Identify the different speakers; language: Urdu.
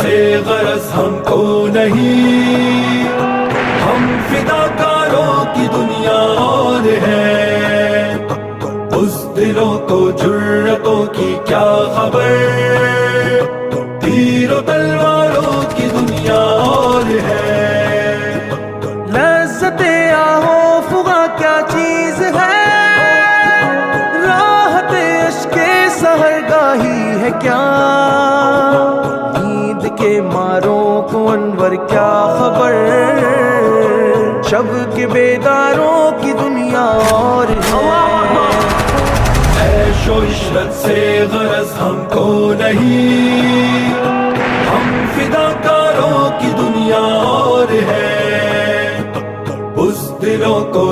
Speaker 1: سے غرض ہم کو نہیں، ہم فداکاروں کی دنیا اور ہے، اس دلوں کو جرتوں کی کیا خبر، تیر و تلواروں کی دنیا اور ہے۔
Speaker 2: لذت آہو فغاں کیا چیز ہے، راحت عشق سحرگاہی ہے کیا، نیند کے ماروں کو انور کیا خبر، شب کے بیداروں کی دنیا اور ہے۔
Speaker 1: عیش و عشرت سے غرض ہم کو نہیں، ہم فداکاروں کی دنیا اور ہے، اس دلوں کو